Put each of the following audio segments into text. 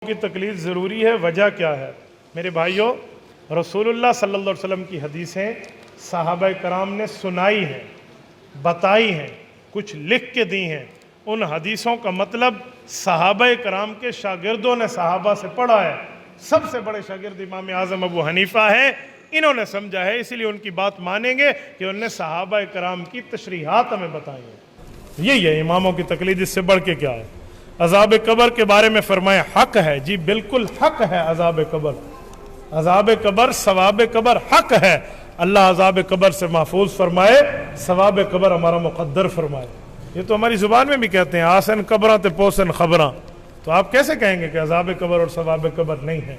کی تقلید ضروری ہے، وجہ کیا ہے؟ میرے بھائیوں، رسول اللہ صلی اللہ علیہ وسلم کی حدیثیں صحابہ کرام نے سنائی ہیں، بتائی ہیں، کچھ لکھ کے دی ہیں۔ ان حدیثوں کا مطلب صحابہ کرام کے شاگردوں نے صحابہ سے پڑھا ہے۔ سب سے بڑے شاگرد امام اعظم ابو حنیفہ ہیں، انہوں نے سمجھا ہے، اسی لیے ان کی بات مانیں گے کہ انہوں نے صحابہ کرام کی تشریحات ہمیں بتائی ہیں۔ یہی ہے اماموں کی تقلید، اس سے بڑھ کے کیا ہے؟ عذاب قبر کے بارے میں فرمایا حق ہے، جی بالکل حق ہے۔ عذاب قبر، عذاب قبر، ثواب قبر حق ہے۔ اللہ عذاب قبر سے محفوظ فرمائے، ثواب قبر ہمارا مقدر فرمائے۔ یہ تو ہماری زبان میں بھی کہتے ہیں آسن قبراں تے پوسن خبراں، تو آپ کیسے کہیں گے کہ عذاب قبر اور ثواب قبر نہیں ہے؟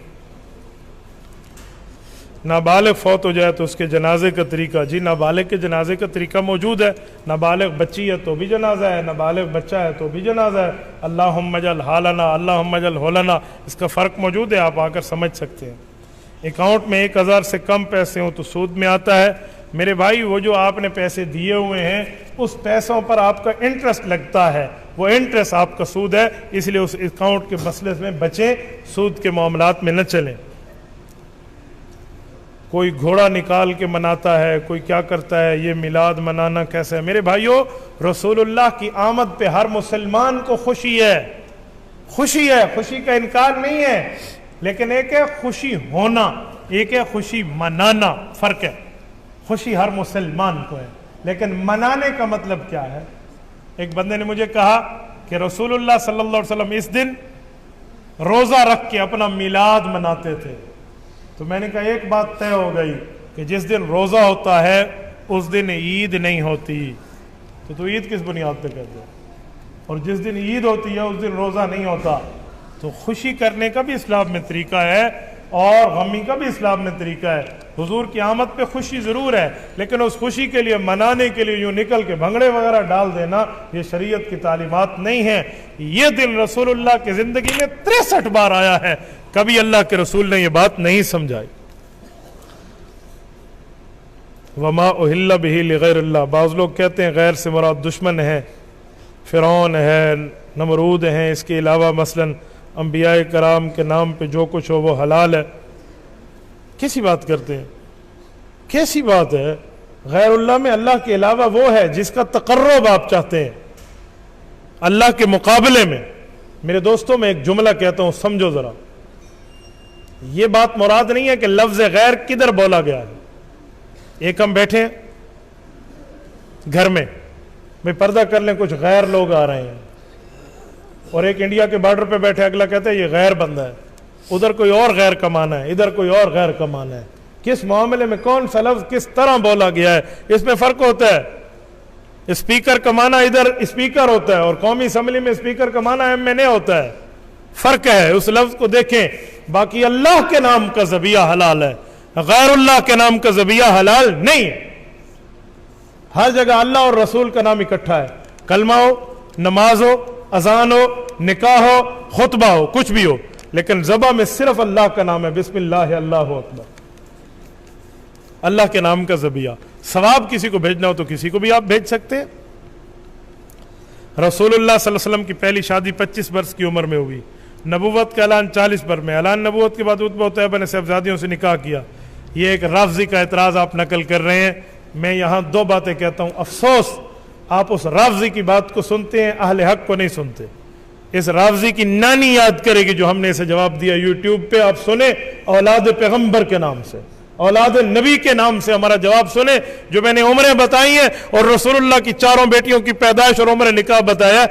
نابالغ فوت ہو جائے تو اس کے جنازے کا طریقہ، جی نابالغ کے جنازے کا طریقہ موجود ہے۔ نابالغ بچی ہے تو بھی جنازہ ہے، نابالغ بچہ ہے تو بھی جنازہ ہے۔ اللہم اجعل حالنا، اللہم اجعل ہولنا، اس کا فرق موجود ہے، آپ آ کر سمجھ سکتے ہیں۔ اکاؤنٹ میں 1000 سے کم پیسے ہوں تو سود میں آتا ہے۔ میرے بھائی، وہ جو آپ نے پیسے دیے ہوئے ہیں اس پیسوں پر آپ کا انٹرسٹ لگتا ہے، وہ انٹرسٹ آپ کا سود ہے، اس لیے اس اکاؤنٹ کے مسئلے میں بچیں، سود کے معاملات میں نہ چلیں۔ کوئی گھوڑا نکال کے مناتا ہے، کوئی کیا کرتا ہے، یہ میلاد منانا کیسا ہے؟ میرے بھائیوں، رسول اللہ کی آمد پہ ہر مسلمان کو خوشی ہے، خوشی ہے، خوشی کا انکار نہیں ہے، لیکن ایک ہے خوشی ہونا، ایک ہے خوشی منانا، فرق ہے۔ خوشی ہر مسلمان کو ہے، لیکن منانے کا مطلب کیا ہے؟ ایک بندے نے مجھے کہا کہ رسول اللہ صلی اللہ علیہ وسلم اس دن روزہ رکھ کے اپنا میلاد مناتے تھے۔ تو میں نے کہا ایک بات طے ہو گئی کہ جس دن روزہ ہوتا ہے اس دن عید نہیں ہوتی، تو عید کس بنیاد پہ کہتے ہیں؟ اور جس دن عید ہوتی ہے اس دن روزہ نہیں ہوتا۔ تو خوشی کرنے کا بھی اسلام میں طریقہ ہے اور غمی کا بھی اسلام میں طریقہ ہے۔ حضور کی آمد پہ خوشی ضرور ہے، لیکن اس خوشی کے لیے، منانے کے لیے یوں نکل کے بھنگڑے وغیرہ ڈال دینا یہ شریعت کی تعلیمات نہیں ہے۔ یہ دن رسول اللہ کی زندگی میں 63 بار آیا ہے، کبھی اللہ کے رسول نے یہ بات نہیں سمجھائی۔ وما اہل بہ لغیر اللہ، بعض لوگ کہتے ہیں غیر سے مراد دشمن ہے، فرعون ہے، نمرود ہیں، اس کے علاوہ مثلا انبیاء کرام کے نام پہ جو کچھ ہو وہ حلال ہے۔ کیسی بات کرتے ہیں، کیسی بات ہے؟ غیر اللہ میں اللہ کے علاوہ وہ ہے جس کا تقرب آپ چاہتے ہیں اللہ کے مقابلے میں۔ میرے دوستوں، میں ایک جملہ کہتا ہوں، سمجھو ذرا۔ یہ بات مراد نہیں ہے کہ لفظ غیر کدھر بولا گیا ہے۔ ایک ہم بیٹھے ہیں گھر میں، بھئی پردہ کر لیں، کچھ غیر لوگ آ رہے ہیں، اور ایک انڈیا کے بارڈر پہ بیٹھے، اگلا کہتا ہے یہ غیر بندہ ہے، ادھر کوئی اور غیر کمانا ہے، ادھر کوئی اور غیر کمانا ہے۔ کس معاملے میں کون سا لفظ کس طرح بولا گیا ہے، اس میں فرق ہوتا ہے۔ اسپیکر کمانا ادھر اسپیکر ہوتا ہے اور قومی اسمبلی میں اسپیکر کمانا MNA ہوتا ہے، فرق ہے، اس لفظ کو دیکھیں۔ باقی اللہ کے نام کا ذبیحہ حلال ہے، غیر اللہ کے نام کا ذبیحہ حلال نہیں ہے۔ ہر جگہ اللہ اور رسول کا نام اکٹھا ہے، کلمہ ہو، نماز ہو، اذان ہو، نکاح ہو، خطبہ ہو، کچھ بھی ہو، لیکن ذبح میں صرف اللہ کا نام ہے، بسم اللہ اللہ اکبر، اللہ کے نام کا ذبیحہ۔ ثواب کسی کو بھیجنا ہو تو کسی کو بھی آپ بھیج سکتے ہیں۔ رسول اللہ صلی اللہ علیہ وسلم کی پہلی شادی 25 برس کی عمر میں ہوئی، نبوت کا اعلان 40 برس میں، اعلان نبوت کے بعد عتبہ و طیبہ نے صاحبزادیوں سے نکاح کیا۔ یہ ایک رافضی کا اعتراض آپ نقل کر رہے ہیں۔ میں یہاں دو باتیں کہتا ہوں، افسوس آپ اس رافضی کی بات کو سنتے ہیں، اہل حق کو نہیں سنتے۔ اس رافضی کی نانی یاد کرے گی جو ہم نے اسے جواب دیا یوٹیوب پہ، آپ سنیں، اولاد پیغمبر کے نام سے، اولاد نبی کے نام سے ہمارا جواب سنیں، جو میں نے عمریں بتائی ہیں اور رسول اللہ کی 4 بیٹیوں کی پیدائش اور عمر نکاح بتایا۔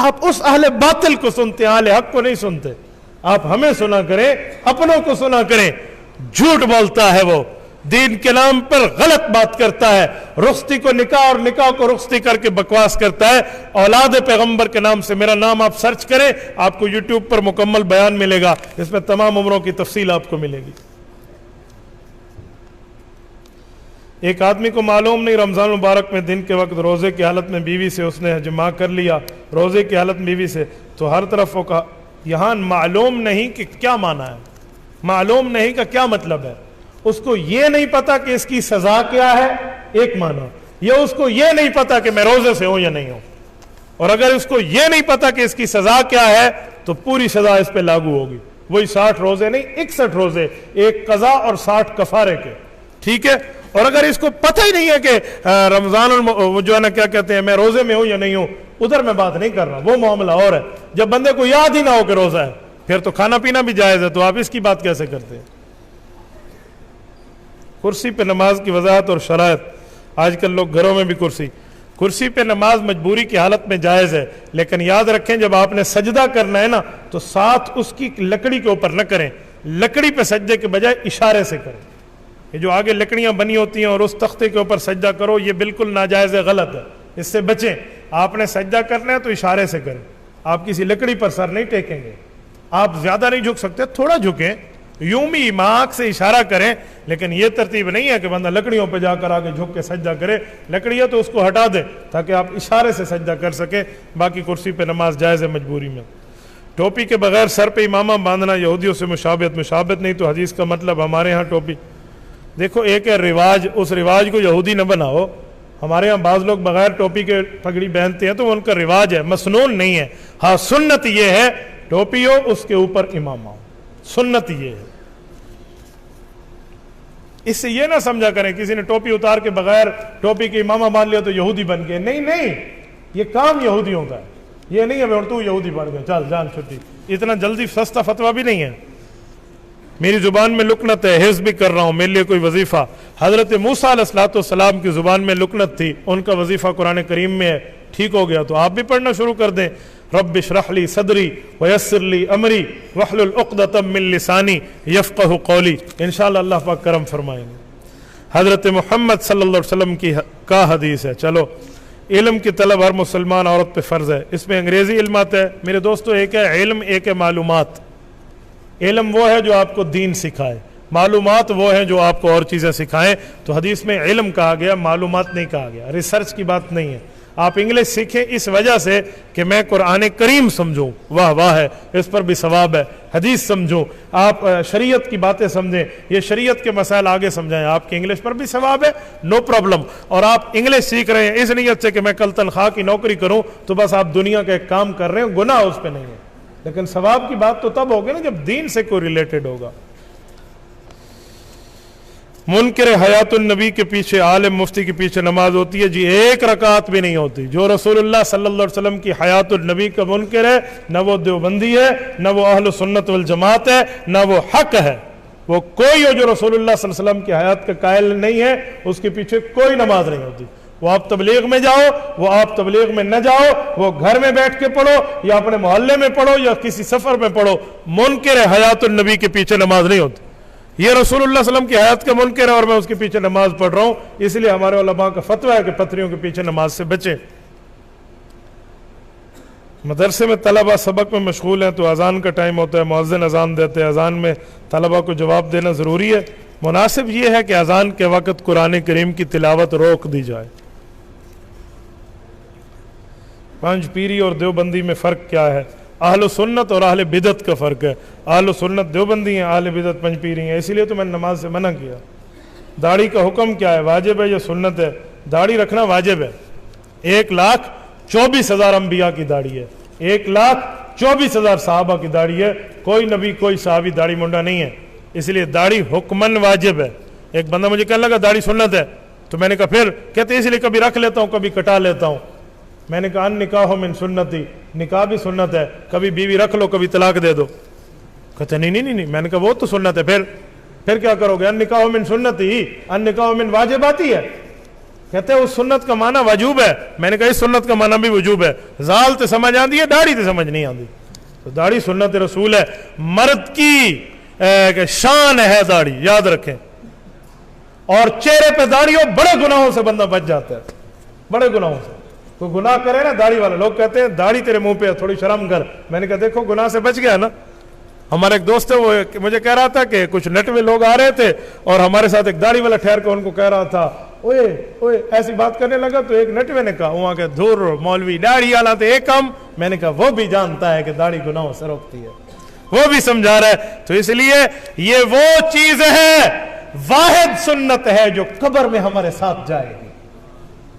آپ اس اہل باطل کو سنتے ہیں، اہل حق کو نہیں سنتے۔ آپ ہمیں سنا کریں، اپنوں کو سنا کریں۔ جھوٹ بولتا ہے وہ، دین کے نام پر غلط بات کرتا ہے، رخصتی کو نکاح اور نکاح کو رخصتی کر کے بکواس کرتا ہے۔ اولاد پیغمبر کے نام سے میرا نام آپ سرچ کریں، آپ کو یوٹیوب پر مکمل بیان ملے گا، اس میں تمام عمروں کی تفصیل آپ کو ملے گی۔ ایک آدمی کو معلوم نہیں رمضان مبارک میں دن کے وقت روزے کی حالت میں بیوی سے اس نے جماع کر لیا، روزے کی حالت میں بیوی سے، تو ہر طرف وہ کہا، یہاں معلوم نہیں کہ کیا معنی ہے، معلوم نہیں کا کیا مطلب ہے۔ اس کو یہ نہیں پتا کہ اس کی سزا کیا ہے، ایک معنی، یہ اس کو یہ نہیں پتا کہ میں روزے سے ہوں یا نہیں ہوں، اور اگر اس کو یہ نہیں پتا کہ اس کی سزا کیا ہے تو پوری سزا اس پہ لاگو ہوگی۔ وہی 60 روزے نہیں 61 روزے، ایک قضا اور 60 کفارے کے، ٹھیک ہے۔ اور اگر اس کو پتہ ہی نہیں ہے کہ رمضان وہ جو ہے نا کیا کہتے ہیں میں روزے میں ہوں یا نہیں ہوں، ادھر میں بات نہیں کر رہا، وہ معاملہ اور ہے۔ جب بندے کو یاد ہی نہ ہو کہ روزہ ہے پھر تو کھانا پینا بھی جائز ہے، تو آپ اس کی بات کیسے کرتے ہیں؟ کرسی پہ نماز کی وضاحت اور شرائط۔ آج کل لوگ گھروں میں بھی کرسی پہ نماز مجبوری کی حالت میں جائز ہے، لیکن یاد رکھیں جب آپ نے سجدہ کرنا ہے نا تو ساتھ اس کی لکڑی کے اوپر نہ کریں، لکڑی پہ سجدے کے بجائے اشارے سے کریں۔ یہ جو آگے لکڑیاں بنی ہوتی ہیں اور اس تختے کے اوپر سجدہ کرو، یہ بالکل ناجائز ہے، غلط ہے، اس سے بچیں۔ آپ نے سجدہ کرنا ہے تو اشارے سے کریں، آپ کسی لکڑی پر سر نہیں ٹیکیں گے، آپ زیادہ نہیں جھک سکتے، تھوڑا جھکیں، یوں بھی ماک سے اشارہ کریں، لیکن یہ ترتیب نہیں ہے کہ بندہ لکڑیوں پہ جا کر آگے جھک کے سجدہ کرے، لکڑیاں تو اس کو ہٹا دے تاکہ آپ اشارے سے سجدہ کر سکیں۔ باقی کرسی پہ نماز جائز ہے مجبوری میں۔ ٹوپی کے بغیر سر پہ امامہ باندھنا یہودیوں سے مشابہت نہیں تو حدیث کا مطلب ہمارے ہاں ٹوپی، دیکھو ایک ہے رواج، اس رواج کو یہودی نہ بناؤ۔ ہمارے ہاں بعض لوگ بغیر ٹوپی کے پگڑی پہنتے ہیں تو وہ ان کا رواج ہے، مسنون نہیں ہے۔ ہاں سنت یہ ہے ٹوپی ہو اس کے اوپر امامہ ہو، سنت یہ ہے۔ اس سے یہ نہ سمجھا کریں کسی نے ٹوپی اتار کے بغیر ٹوپی کے امامہ مان لیا تو یہودی بن گئے، نہیں، یہ کام یہودیوں کا ہے، یہ نہیں ہے تو یہودی بن گئے چل جان چھٹی، اتنا جلدی سستا فتویٰ بھی نہیں ہے۔ میری زبان میں لکنت ہے، حفظ بھی کر رہا ہوں، میرے لیے کوئی وظیفہ۔ حضرت موسیٰ علیہ السلام کی زبان میں لکنت تھی، ان کا وظیفہ قرآن کریم میں ہے، ٹھیک ہو گیا تو آپ بھی پڑھنا شروع کر دیں۔ رب اشرح لی صدری ویسر لی امری واحلل عقدۃ من لسانی یفقہوا قولی، انشاءاللہ اللہ پاک کرم فرمائیں گے۔ حضرت محمد صلی اللہ علیہ وسلم کا حدیث ہے۔ چلو، علم کی طلب ہر مسلمان عورت پہ فرض ہے، اس میں انگریزی علم آتا ہے میرے دوستو، ایک ہے علم، ایک ہے معلومات۔ علم وہ ہے جو آپ کو دین سکھائے، معلومات وہ ہیں جو آپ کو اور چیزیں سکھائیں۔ تو حدیث میں علم کہا گیا، معلومات نہیں کہا گیا، ریسرچ کی بات نہیں ہے۔ آپ انگلش سیکھیں اس وجہ سے کہ میں قرآن کریم سمجھوں، واہ واہ ہے، اس پر بھی ثواب ہے۔ حدیث سمجھوں، آپ شریعت کی باتیں سمجھیں، یہ شریعت کے مسائل آگے سمجھائیں، آپ کے انگلش پر بھی ثواب ہے، نو پرابلم۔ اور آپ انگلش سیکھ رہے ہیں اس نیت سے کہ میں کل تنخواہ کی نوکری کروں، تو بس آپ دنیا کا ایک کام کر رہے ہیں، گناہ اس پہ نہیں ہے، لیکن ثواب کی بات تو تب ہوگی نا جب دین سے کوئی ریلیٹڈ ہوگا۔ منکر حیات النبی کے پیچھے، عالم مفتی کے پیچھے نماز ہوتی ہے جی، ایک رکعت بھی نہیں ہوتی۔ جو رسول اللہ صلی اللہ علیہ وسلم کی حیات النبی کا منکر ہے، نہ وہ دیوبندی ہے، نہ وہ اہل سنت والجماعت ہے، نہ وہ حق ہے۔ وہ کوئی ہو جو رسول اللہ صلی اللہ علیہ وسلم کی حیات کا قائل نہیں ہے، اس کے پیچھے کوئی نماز نہیں ہوتی۔ وہ آپ تبلیغ میں جاؤ، وہ آپ تبلیغ میں نہ جاؤ، وہ گھر میں بیٹھ کے پڑھو یا اپنے محلے میں پڑھو یا کسی سفر میں پڑھو، منکر حیات النبی کے پیچھے نماز نہیں ہوتی۔ یہ رسول اللہ صلی اللہ علیہ وسلم کی حیات کا منکر ہے اور میں اس کے پیچھے نماز پڑھ رہا ہوں، اس لیے ہمارے علماء کا فتویٰ ہے کہ پتھریوں کے پیچھے نماز سے بچیں۔ مدرسے میں طلبہ سبق میں مشغول ہیں تو اذان کا ٹائم ہوتا ہے، مؤذن اذان دیتے ہیں، اذان میں طلبہ کو جواب دینا ضروری ہے۔ مناسب یہ ہے کہ اذان کے وقت قرآن کریم کی تلاوت روک دی جائے۔ پنج پیری اور دیوبندی میں فرق کیا ہے؟ اہل سنت اور اہل بدعت کا فرق ہے۔ اہل سنت دیوبندی ہیں، اہل بدعت پنج پیری ہیں، اسی لیے تو میں نے نماز سے منع کیا۔ داڑھی کا حکم کیا ہے؟ واجب ہے یا سنت ہے؟ داڑھی رکھنا واجب ہے۔ 1,24,000 انبیاء کی داڑھی ہے، 1,24,000 صحابہ کی داڑھی ہے، کوئی نبی کوئی صحابی داڑھی منڈا نہیں ہے، اس لیے داڑھی حکماً واجب ہے۔ ایک بندہ مجھے کہنے لگا داڑھی سنت ہے، تو میں نے کہا پھر؟ کہتے اس لیے کبھی رکھ لیتا ہوں کبھی کٹا لیتا ہوں۔ میں نے کہا ان نکاح من سنتی، نکاح بھی سنت ہے، کبھی بیوی رکھ لو کبھی طلاق دے دو۔ کہتے نہیں، میں نے کہا وہ تو سنت ہے، پھر کیا کرو گے؟ ان نکاح من سنتی، ان نکاح من واجباتی ہے۔ کہتے ہیں اس سنت کا معنی وجوب ہے، میں نے کہا اس سنت کا معنی بھی وجوب ہے۔ زال تے سمجھ آندی ہے، داڑھی تے سمجھ نہیں آندی۔ تو داڑھی سنت رسول ہے، مرد کی شان ہے داڑھی، یاد رکھیں۔ اور چہرے پہ داڑھی ہو، بڑے گناہوں سے بندہ بچ جاتا ہے، بڑے گناہوں سے۔ کوئی گناہ کرے نا، داڑھی والے لوگ کہتے ہیں داڑھی تیرے منہ پہ ہے، تھوڑی شرم کر۔ میں نے کہا دیکھو گناہ سے بچ گیا نا۔ ہمارا ایک دوست ہے، وہ مجھے کہہ رہا تھا کہ کچھ نٹوے لوگ آ رہے تھے اور ہمارے ساتھ ایک داڑھی والا ٹھہر کے ان کو کہہ رہا تھا اوئے ایسی بات کرنے لگا، تو ایک نٹوے نے کہا وہاں کے دھور مولوی داڑھی والا تو ایک کم۔ میں نے کہا وہ بھی جانتا ہے کہ داڑھی گناہوں سے روکتی ہے، وہ بھی سمجھا رہا ہے۔ تو اس لیے یہ وہ چیز ہے، واحد سنت ہے جو قبر میں ہمارے ساتھ جائے گی،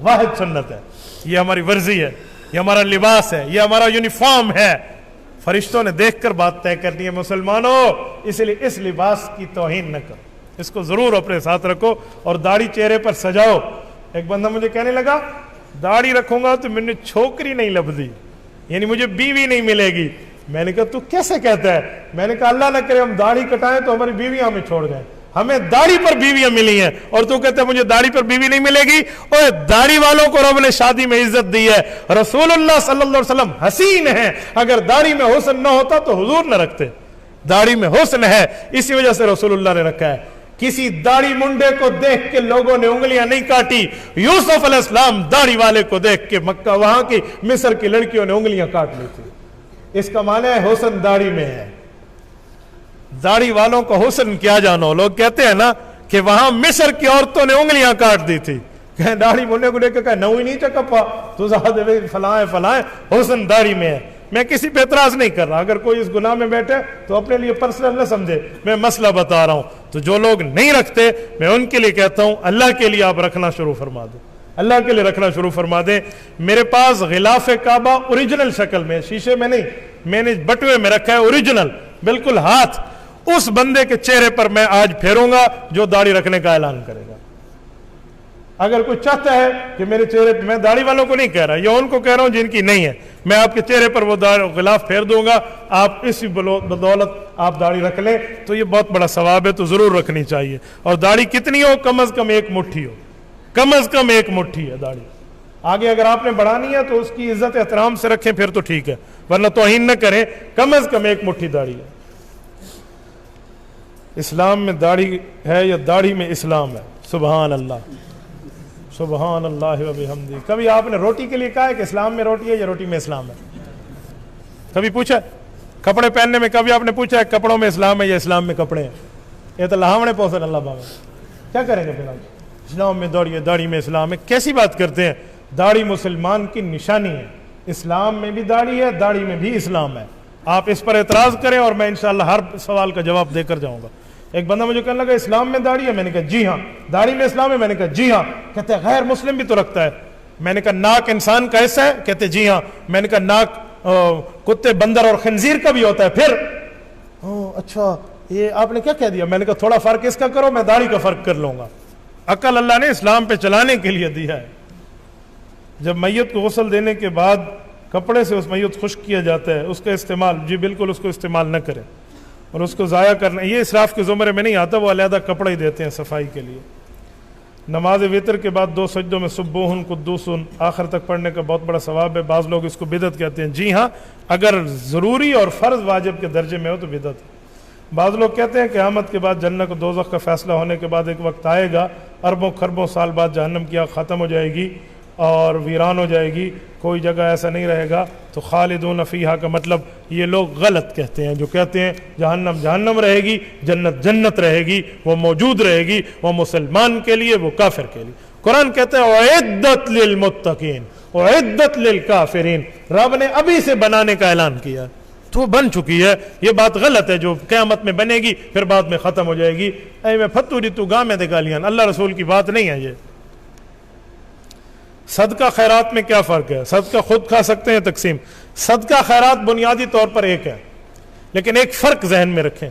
واحد سنت ہے۔ یہ ہماری ورزی ہے، یہ ہمارا لباس ہے، یہ ہمارا یونیفارم ہے۔ فرشتوں نے دیکھ کر بات طے کرنی ہے مسلمانوں، اس لیے اس لباس کی توہین نہ کرو، اس کو ضرور اپنے ساتھ رکھو اور داڑھی چہرے پر سجاؤ۔ ایک بندہ مجھے کہنے لگا داڑھی رکھوں گا تو میں چھوکری نہیں لبدی، یعنی مجھے بیوی نہیں ملے گی۔ میں نے کہا تو کیسے کہتا ہے؟ میں نے کہا اللہ نہ کرے ہم داڑھی کٹائیں تو ہماری بیویاں ہمیں چھوڑ جائیں، ہمیں داڑھی پر بیویاں ملی ہیں اور تو کہتے ہیں مجھے داڑھی پر بیوی نہیں ملے گی۔ اور داڑھی والوں کو رب نے شادی میں عزت دی ہے، رسول اللہ صلی اللہ علیہ وسلم حسین ہیں، اگر داڑھی میں حسن نہ ہوتا تو حضور نہ رکھتے، داڑھی میں حسن ہے اسی وجہ سے رسول اللہ نے رکھا ہے۔ کسی داڑھی منڈے کو دیکھ کے لوگوں نے انگلیاں نہیں کاٹی، یوسف علیہ السلام داڑھی والے کو دیکھ کے مکہ وہاں کی مصر کی لڑکیوں نے انگلیاں کاٹ لی تھی۔ اس کا معنی ہے حسن داڑھی میں ہے، داڑھی والوں کو حسن کیا جانو۔ لوگ کہتے ہیں نا کہ وہاں مصر کی عورتوں نے انگلیاں کاٹ دی تھی، کہ داڑھی منڈے کو دیکھ کے کہا نو ہی نہیں چکپا تو فلاں فلاں، حسن داڑھی میں ہے۔ میں کسی پہ اعتراض نہیں کر رہا، اگر کوئی اس گناہ میں بیٹھے تو اپنے لیے پرسنل نہ سمجھے، میں مسئلہ بتا رہا ہوں۔ تو جو لوگ نہیں رکھتے میں ان کے لیے کہتا ہوں اللہ کے لیے آپ رکھنا شروع فرما دیں، اللہ کے لیے رکھنا شروع فرما دیں۔ میرے پاس غلاف کعبہ اوریجنل شکل میں، شیشے میں نہیں، میں نے بٹوے میں رکھا ہے اوریجنل بالکل ہاتھ، اس بندے کے چہرے پر میں آج پھیروں گا جو داڑھی رکھنے کا اعلان کرے گا۔ اگر کوئی چاہتا ہے کہ میرے چہرے پہ، میں داڑھی والوں کو نہیں کہہ رہا، یہ ان کو کہہ رہا ہوں جن کی نہیں ہے، میں آپ کے چہرے پر وہ غلاف پھیر دوں گا، آپ اسی بدولت آپ داڑھی رکھ لیں تو یہ بہت بڑا ثواب ہے، تو ضرور رکھنی چاہیے۔ اور داڑھی کتنی ہو؟ کم از کم 1 مٹھی ہو، کم از کم 1 مٹھی ہے داڑھی۔ آگے اگر آپ نے بڑھانی ہے تو اس کی عزت احترام سے رکھیں پھر تو ٹھیک ہے، ورنہ توہین نہ کریں، کم از کم 1 مٹھی داڑھی ہے۔ اسلام میں داڑھی ہے یا داڑھی میں اسلام ہے؟ سبحان اللہ، سبحان اللہ و بحمدہ۔ کبھی آپ نے روٹی کے لیے کہا ہے کہ اسلام میں روٹی ہے یا روٹی میں اسلام ہے؟ کبھی پوچھا؟ کپڑے پہننے میں کبھی آپ نے پوچھا ہے کپڑوں میں اسلام ہے یا اسلام میں کپڑے ہیں؟ یہ تو لہامنے پوسن اللہ بابا، کیا کریں گے پھر آپ؟ اسلام میں داڑھی ہے، داڑھی میں اسلام ہے، کیسی بات کرتے ہیں؟ داڑھی مسلمان کی نشانی ہے، اسلام میں بھی داڑھی ہے، داڑھی میں بھی اسلام ہے۔ آپ اس پر اعتراض کریں اور میں انشاءاللہ ہر سوال کا جواب دے کر جاؤں گا۔ ایک بندہ مجھے کہنے لگا اسلام میں داڑھی ہے، میں نے کہا جی ہاں۔ داڑھی میں اسلام ہے، میں نے کہا جی ہاں۔ کہتے ہیں غیر مسلم بھی تو رکھتا ہے، میں نے کہا ناک انسان کا حصہ ہے؟ کہتے جی ہاں۔ میں نے کہا ناک کتے بندر اور خنزیر کا بھی ہوتا ہے؟ پھر اچھا یہ آپ نے کیا کہہ دیا؟ میں نے کہا تھوڑا فرق اس کا کرو، میں داڑھی کا فرق کر لوں گا۔ عقل اللہ نے اسلام پہ چلانے کے لیے دیا ہے۔ جب میت کو غسل دینے کے بعد کپڑے سے اس میت خشک کیا جاتا ہے، اس کا استعمال، جی بالکل اس کو استعمال نہ کریں اور اس کو ضائع کرنا، یہ اسراف کے زمرے میں نہیں آتا، وہ علیحدہ کپڑے ہی دیتے ہیں صفائی کے لیے۔ نماز وتر کے بعد 2 سجدوں میں سبوحن قدوسن آخر تک پڑھنے کا بہت بڑا ثواب ہے۔ بعض لوگ اس کو بدعت کہتے ہیں، جی ہاں اگر ضروری اور فرض واجب کے درجے میں ہو تو بدعت ہے۔ بعض لوگ کہتے ہیں قیامت کے بعد جنت و دوزخ کا فیصلہ ہونے کے بعد ایک وقت آئے گا، اربوں خربوں سال بعد جہنم کی آگ ختم ہو جائے گی اور ویران ہو جائے گی، کوئی جگہ ایسا نہیں رہے گا، تو خالدون فیہا کا مطلب یہ لوگ غلط کہتے ہیں جو کہتے ہیں جہنم جہنم رہے گی، جنت جنت رہے گی، وہ موجود رہے گی، وہ مسلمان کے لیے، وہ کافر کے لیے۔ قرآن کہتے ہیں اعدت للمتقین اعدت للکافرین، رب نے ابھی سے بنانے کا اعلان کیا تو بن چکی ہے۔ یہ بات غلط ہے جو قیامت میں بنے گی پھر بعد میں ختم ہو جائے گی۔ اے میں فتوری تو گاہ میں دے گالیاں، اللہ رسول کی بات نہیں ہے یہ۔ صدقہ خیرات میں کیا فرق ہے؟ صدقہ خود کھا سکتے ہیں تقسیم، صدقہ خیرات بنیادی طور پر ایک ہے، لیکن ایک فرق ذہن میں رکھیں،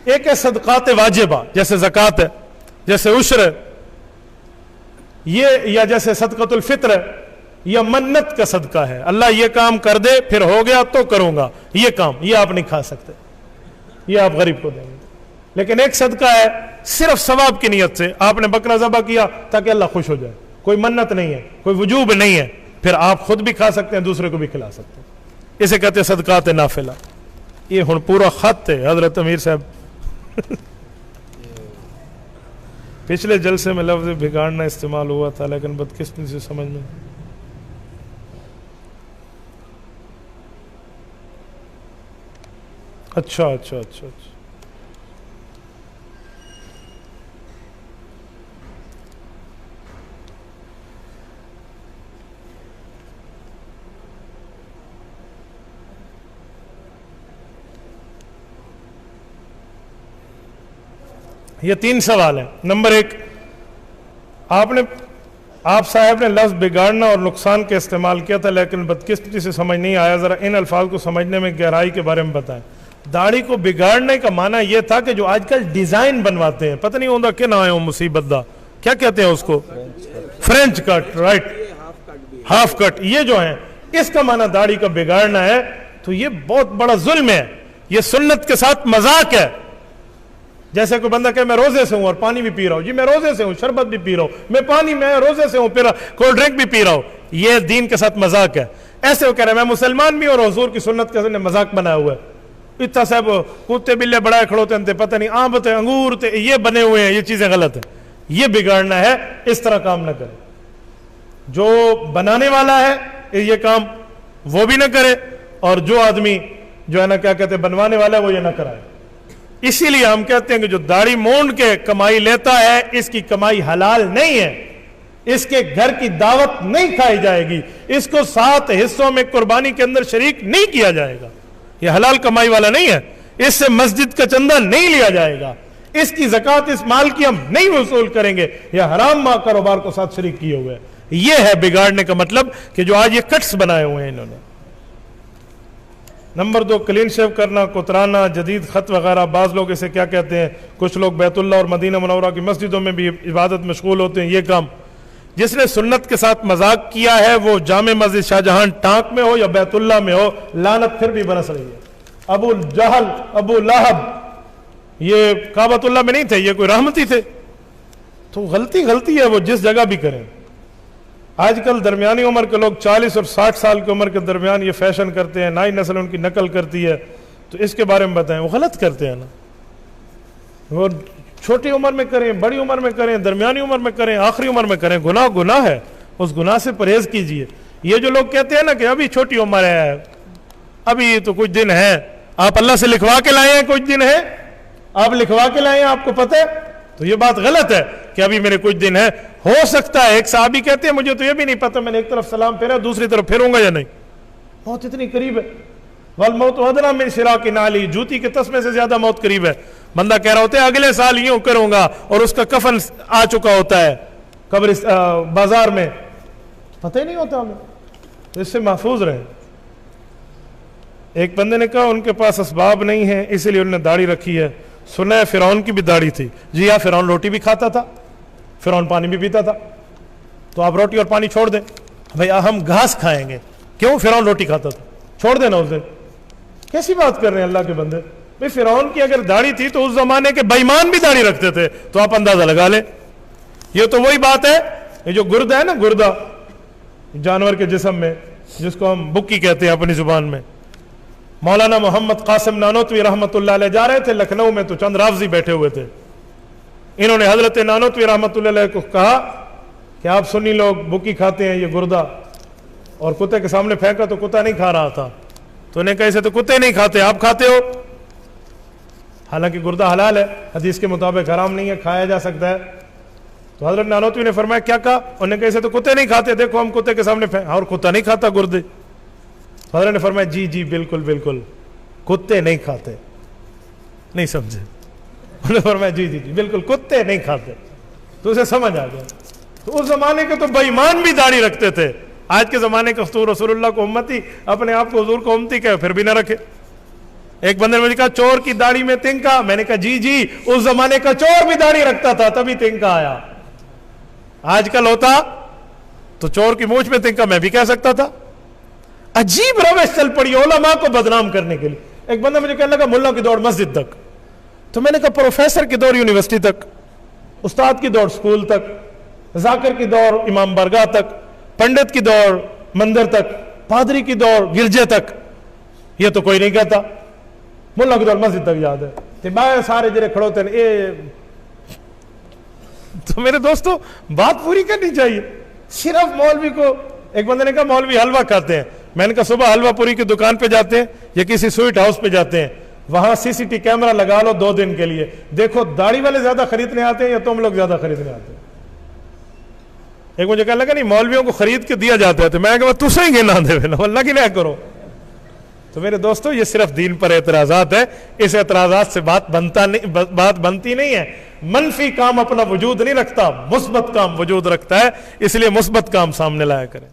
ایک ہے صدقات واجبہ جیسے زکوٰۃ ہے، جیسے عشر ہے، یہ یا جیسے صدقۃ الفطر ہے، یا منت کا صدقہ ہے، اللہ یہ کام کر دے پھر ہو گیا تو کروں گا، یہ کام یہ آپ نہیں کھا سکتے، یہ آپ غریب کو دیں گے۔ لیکن ایک صدقہ ہے صرف ثواب کی نیت سے، آپ نے بکرا ذبح کیا تاکہ اللہ خوش ہو جائے، کوئی منت نہیں ہے، کوئی وجوب نہیں ہے، پھر آپ خود بھی کھا سکتے ہیں، دوسرے کو بھی کھلا سکتے ہیں، اسے کہتے ہیں صدقات نافلہ۔ یہ ہن پورا خط ہے حضرت امیر صاحب۔ پچھلے جلسے میں لفظ بگاڑنا استعمال ہوا تھا لیکن بدقسمتی سے سمجھ میں اچھا اچھا اچھا اچھا یہ 3 سوال ہیں۔ نمبر 1، آپ نے آپ صاحب نے لفظ بگاڑنا اور نقصان کا استعمال کیا تھا، لیکن بدقسمتی سے سمجھ نہیں آیا، ذرا ان الفاظ کو سمجھنے میں گہرائی کے بارے میں بتائیں۔ داڑھی کو بگاڑنے کا معنی یہ تھا کہ جو آج کل ڈیزائن بنواتے ہیں، پتہ نہیں ہوتا کہ نہ آئے ہوں مصیبت دا، کیا کہتے ہیں اس کو، فرینچ کٹ، رائٹ، ہاف کٹ، یہ جو ہیں اس کا معنی داڑھی کا بگاڑنا ہے، تو یہ بہت بڑا ظلم ہے، یہ سنت کے ساتھ مذاق ہے۔ جیسے کوئی بندہ کہ میں روزے سے ہوں اور پانی بھی پی رہا ہوں، جی میں روزے سے ہوں، شربت بھی پی رہا ہوں، میں پانی میں روزے سے ہوں، پھر کولڈ ڈرنک بھی پی رہا ہوں، یہ دین کے ساتھ مذاق ہے۔ ایسے وہ کہہ رہے ہیں میں مسلمان بھی اور حضور کی سنت کے مذاق بنایا ہوا ہے، اتنا صاحب کتے بلے بڑائے کھڑوتے ہیں، پتہ نہیں آم تھے، انگور تھے، یہ بنے ہوئے ہیں، یہ چیزیں غلط ہیں، یہ بگاڑنا ہے، اس طرح کام نہ کرے۔ جو بنانے والا ہے یہ کام وہ بھی نہ کرے، اور جو آدمی جو ہے نا کیا کہتے ہیں بنوانے والا ہے وہ یہ نہ کرائے۔ اسی لیے ہم کہتے ہیں کہ جو داڑھی مونڈ کے کمائی لیتا ہے اس کی کمائی حلال نہیں ہے، اس کے گھر کی دعوت نہیں کھائی جائے گی، اس کو 7 حصوں میں قربانی کے اندر شریک نہیں کیا جائے گا، یہ حلال کمائی والا نہیں ہے، اس سے مسجد کا چندہ نہیں لیا جائے گا، اس کی زکوٰۃ اس مال کی ہم نہیں وصول کریں گے، یہ حرام کاروبار کو ساتھ شریک کیے ہوئے ہیں۔ یہ ہے بگاڑنے کا مطلب کہ جو آج یہ کٹس بنائے ہوئے ہیں انہوں نے۔ نمبر 2، کلین شیو کرنا، کترانا، جدید خط وغیرہ، بعض لوگ اسے کیا کہتے ہیں، کچھ لوگ بیت اللہ اور مدینہ منورہ کی مسجدوں میں بھی عبادت مشغول ہوتے ہیں، یہ کام جس نے سنت کے ساتھ مذاق کیا ہے وہ جامع مسجد شاہجہاں ٹانک میں ہو یا بیت اللہ میں ہو، لعنت پھر بھی برس رہی ہے۔ ابو جہل، ابو لہب، یہ کعبۃ اللہ میں نہیں تھے، یہ کوئی رحمتی تھے، تو غلطی ہے، وہ جس جگہ بھی کریں۔ آج کل درمیانی عمر کے لوگ 40 اور 60 سال کی عمر کے درمیان یہ فیشن کرتے ہیں، نئی نسل ان کی نقل کرتی ہے، تو اس کے بارے میں بتائیں، وہ غلط کرتے ہیں نا، وہ چھوٹی عمر میں کریں، بڑی عمر میں کریں، درمیانی عمر میں کریں، آخری عمر میں کریں، گناہ ہے، اس گناہ سے پرہیز کیجئے۔ یہ جو لوگ کہتے ہیں نا کہ ابھی چھوٹی عمر ہے، ابھی تو کچھ دن ہے، آپ اللہ سے لکھوا کے لائے ہیں کچھ دن ہے، آپ لکھوا کے لائے ہیں، آپ کو پتہ ہے، تو یہ بات غلط ہے کہ ابھی میرے کچھ دن ہے۔ ہو سکتا ہے ایک صحابی کہتے ہیں مجھے تو یہ بھی نہیں پتہ میں نے ایک طرف سلام پھیرا دوسری طرف پھیروں گا یا نہیں، موت اتنی قریب ہے، والموت ادنیٰ من شراک نعلی، جوتی کے تسمے سے زیادہ موت قریب ہے۔ بندہ کہہ رہا ہوتا ہے اگلے سال یوں کروں گا اور اس کا کفن آ چکا ہوتا ہے قبر بازار میں، پتہ ہی نہیں ہوتا ہمیں، تو اس سے محفوظ رہیں۔ ایک بندے نے کہا ان کے پاس اسباب نہیں ہیں اسی لیے انہوں نے داڑھی رکھی ہے، سنا ہے فرعون کی بھی داڑھی تھی، جی ہاں فرعون روٹی بھی کھاتا تھا، فرعون پانی بھی پیتا تھا، تو آپ روٹی اور پانی چھوڑ دیں، بھئی ہم گھاس کھائیں گے، کیوں فرعون روٹی کھاتا تھا، چھوڑ دینا اس دن، کیسی بات کر رہے ہیں اللہ کے بندے، بھئی فرعون کی اگر داڑھی تھی تو اس زمانے کے بے ایمان بھی داڑھی رکھتے تھے، تو آپ اندازہ لگا لیں۔ یہ تو وہی بات ہے، یہ جو گردہ ہے نا، گردہ جانور کے جسم میں جس کو ہم بکی کہتے ہیں اپنی زبان میں، مولانا محمد قاسم نانوتوی رحمۃ اللہ علیہ جا رہے تھے لکھنؤ میں، تو چند رافضی بیٹھے ہوئے تھے، انہوں نے حضرت نانوتوی رحمۃ اللہ علیہ کو کہا کہ آپ سنی لوگ بکی کھاتے ہیں، یہ گردہ، اور کتے کے سامنے پھینکا تو کتا نہیں کھا رہا تھا، تو انہیں کہا اسے تو کتے نہیں کھاتے، آپ کھاتے ہو، حالانکہ گردہ حلال ہے، حدیث کے مطابق حرام نہیں ہے، کھایا جا سکتا ہے۔ تو حضرت نانوتوی نے فرمایا کیا کہا، انہوں نے کہا اسے تو کتے نہیں کھاتے، دیکھو ہم کتے کے سامنے اور کتا نہیں کھاتا گردے، تو حضرت نے فرمایا جی جی بالکل بالکل کتے نہیں کھاتے، نہیں سمجھے، انہوں نے فرمایا جی جی جی بالکل کتے نہیں کھاتے، تو اسے سمجھ آ گیا۔ تو اس زمانے کے تو بے ایمان بھی داڑھی رکھتے تھے، آج کے زمانے کے حضور رسول اللہ کو امتی، اپنے آپ کو حضور کو امتی کہے پھر بھی نہ رکھے۔ ایک بندے نے مجھے کہا چور کی داڑھی میں تنکا، میں نے کہا جی جی اس زمانے کا چور بھی داڑھی رکھتا تھا تبھی تنکا آیا، آج کل ہوتا تو چور کی مونچھ میں تنکا میں بھی کہہ سکتا تھا۔ عجیب روش چل پڑی علماء کو بدنام کرنے کے لیے۔ ایک بندہ مجھے کہنے لگا ملا کی دوڑ مسجد تک، تو میں نے کہا پروفیسر کی دوڑ یونیورسٹی تک، استاد کی دوڑ سکول تک، ذاکر کی دوڑ امام بارگاہ تک، پنڈت کی دوڑ مندر تک، پادری کی دوڑ گرجے تک، یہ تو کوئی نہیں کہتا، ملا کی دوڑ مسجد تک یاد ہے، تے باہر سارے جڑے کھڑے ہوتے ہیں تو میرے دوستو بات پوری کرنی چاہیے۔ صرف مولوی کو، ایک بندے نے کہا مولوی حلوہ کھاتے ہیں، میں نے کہا صبح حلوہ پوری کی دکان پہ جاتے ہیں یا کسی سویٹ ہاؤس پہ جاتے ہیں، وہاں سی سی ٹی کیمرہ لگا لو 2 دن کے لیے، دیکھو داڑھی والے زیادہ خریدنے آتے ہیں یا تم لوگ زیادہ خریدنے آتے ہیں۔ ایک مجھے کہنے لگا نہیں مولویوں کو خرید کے دیا جاتا ہے، تو میں نے کہا تسے ہی گنا دے اللہ کی نہ کرو، تو میرے دوستو یہ صرف دین پر اعتراضات ہے، اس اعتراضات سے بات بنتی نہیں ہے۔ منفی کام اپنا وجود نہیں رکھتا، مثبت کام وجود رکھتا ہے، اس لیے مثبت کام سامنے لایا کریں۔